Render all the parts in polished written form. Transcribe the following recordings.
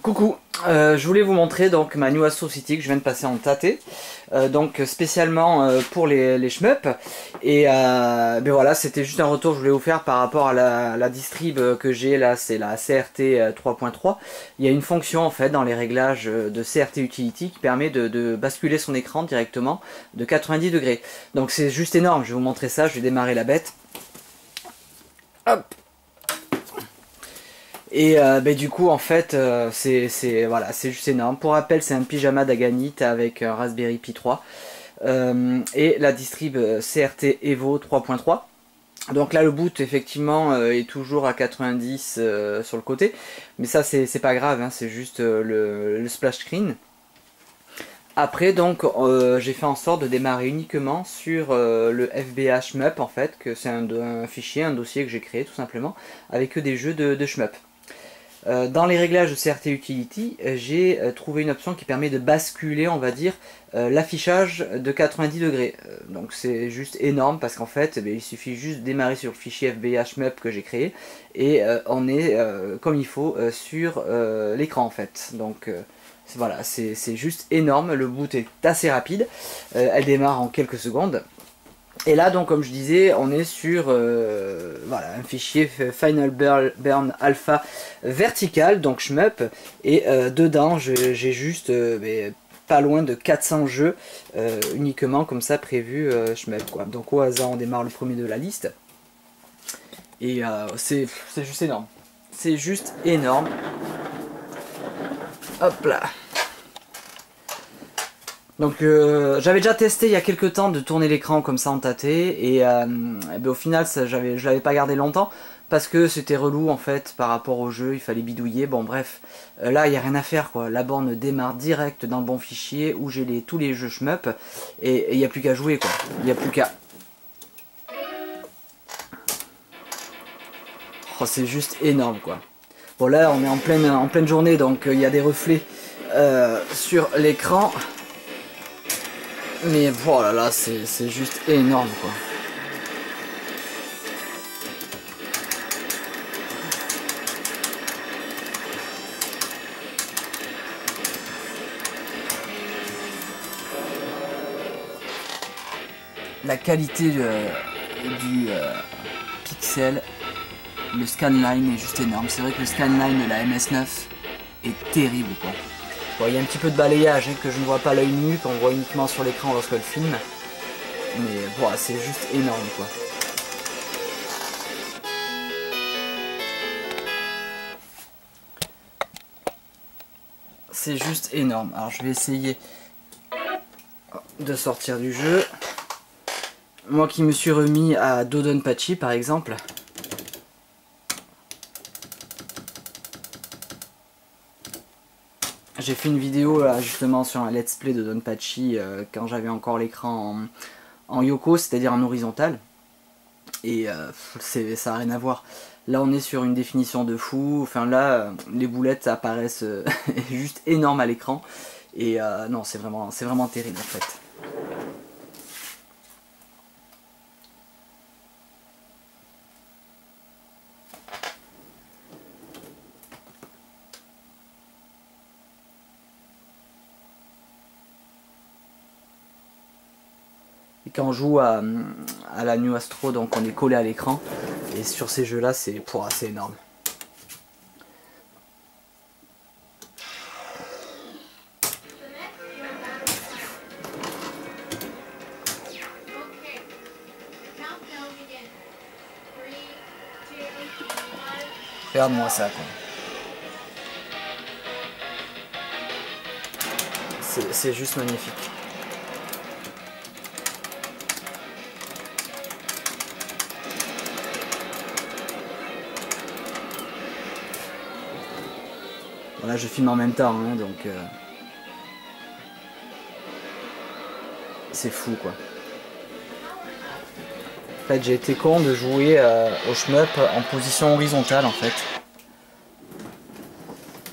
Coucou, je voulais vous montrer donc ma New Astro City que je viens de passer en tâté, donc spécialement pour les shmups. Et ben voilà, c'était juste un retour que je voulais vous faire par rapport à la distrib que j'ai là, c'est la CRT 3.3. Il y a une fonction en fait dans les réglages de CRT Utility qui permet de basculer son écran directement de 90 degrés. Donc c'est juste énorme, je vais vous montrer ça, je vais démarrer la bête. Hop. Et ben du coup en fait c'est juste énorme. Pour rappel, c'est un pyjama d'Aganit avec un Raspberry Pi 3 et la distrib CRT Evo 3.3. Donc là le boot effectivement est toujours à 90 sur le côté, mais ça c'est pas grave, hein, c'est juste le splash screen. Après donc j'ai fait en sorte de démarrer uniquement sur le FBA Shmup en fait, que c'est un fichier, un dossier que j'ai créé tout simplement, avec des jeux de shmup. Dans les réglages de CRT Utility, j'ai trouvé une option qui permet de basculer, on va dire, l'affichage de 90 degrés. Donc c'est juste énorme parce qu'en fait, il suffit juste de démarrer sur le fichier FBA Shmup que j'ai créé et on est comme il faut sur l'écran en fait. Donc voilà, c'est juste énorme, le boot est assez rapide, elle démarre en quelques secondes. Et là donc comme je disais, on est sur voilà, un fichier Final Burn Alpha vertical, donc shmup, et dedans j'ai juste pas loin de 400 jeux uniquement comme ça prévus shmup quoi. Donc au hasard on démarre le premier de la liste, et c'est juste énorme, c'est juste énorme. Hop là. Donc j'avais déjà testé il y a quelques temps de tourner l'écran comme ça en tâté, et ben, au final je l'avais pas gardé longtemps parce que c'était relou en fait par rapport au jeu, il fallait bidouiller, bon bref, là il n'y a rien à faire quoi, la borne démarre direct dans le bon fichier où j'ai tous les jeux shmup, et il n'y a plus qu'à jouer quoi, il n'y a plus qu'à... Oh, c'est juste énorme quoi. Bon là on est en pleine journée, donc il y a des reflets sur l'écran. Mais voilà, là c'est juste énorme quoi. La qualité du pixel, le scanline est juste énorme. C'est vrai que le scanline de la MS9 est terrible quoi. Bon, il y a un petit peu de balayage hein, que je ne vois pas à l'œil nu, qu'on voit uniquement sur l'écran lorsque le filme. Mais voilà, c'est juste énorme quoi. C'est juste énorme. Alors je vais essayer de sortir du jeu. Moi qui me suis remis à Dodonpachi par exemple. J'ai fait une vidéo là, justement sur un let's play de Dodonpachi quand j'avais encore l'écran en Yoko, c'est-à-dire en horizontal. Et ça n'a rien à voir. Là on est sur une définition de fou, enfin là les boulettes apparaissent juste énormes à l'écran. Et non, c'est vraiment terrible en fait. Et quand on joue à la New Astro, donc on est collé à l'écran, et sur ces jeux là c'est énorme. Regarde-moi ça quoi. C'est juste magnifique. Voilà, je filme en même temps, hein, donc c'est fou quoi. En fait, j'ai été con de jouer au shmup en position horizontale en fait.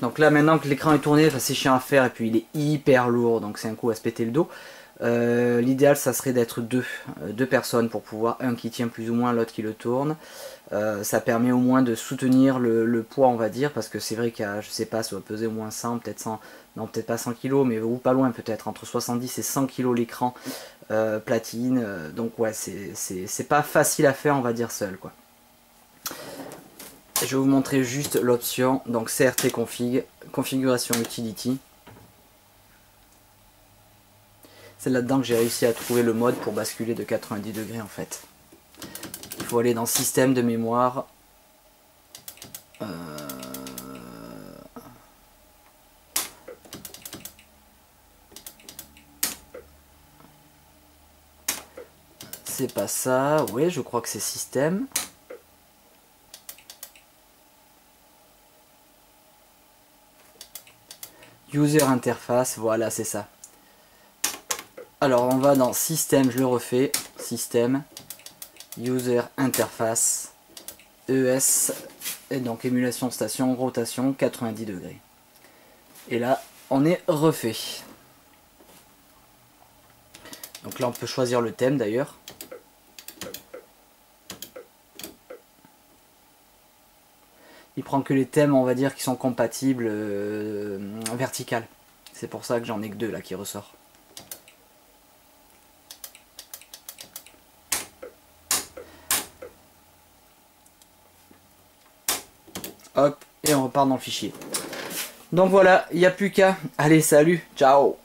Donc là, maintenant que l'écran est tourné, c'est chiant à faire et puis il est hyper lourd, donc c'est un coup à se péter le dos. L'idéal ça serait d'être deux personnes pour pouvoir, un qui tient plus ou moins, l'autre qui le tourne. Ça permet au moins de soutenir le poids, on va dire, parce que c'est vrai qu'il y a, je sais pas, ça doit peser au moins 100, peut-être 100, non peut-être pas 100 kg, mais ou pas loin peut-être, entre 70 et 100 kg l'écran platine, donc ouais, c'est pas facile à faire, on va dire, seul, quoi. Je vais vous montrer juste l'option, donc CRT config, configuration utility. C'est là-dedans que j'ai réussi à trouver le mode pour basculer de 90 degrés en fait. Il faut aller dans système de mémoire. C'est pas ça, oui je crois que c'est système. User interface, voilà c'est ça. Alors on va dans système, je le refais, système, user interface, ES, et donc émulation station, rotation 90 degrés. Et là on est refait. Donc là on peut choisir le thème d'ailleurs. Il prend que les thèmes, on va dire, qui sont compatibles vertical. C'est pour ça que j'en ai que deux là qui ressort. Hop, et on repart dans le fichier. Donc voilà, il n'y a plus qu'à. Allez, salut, ciao.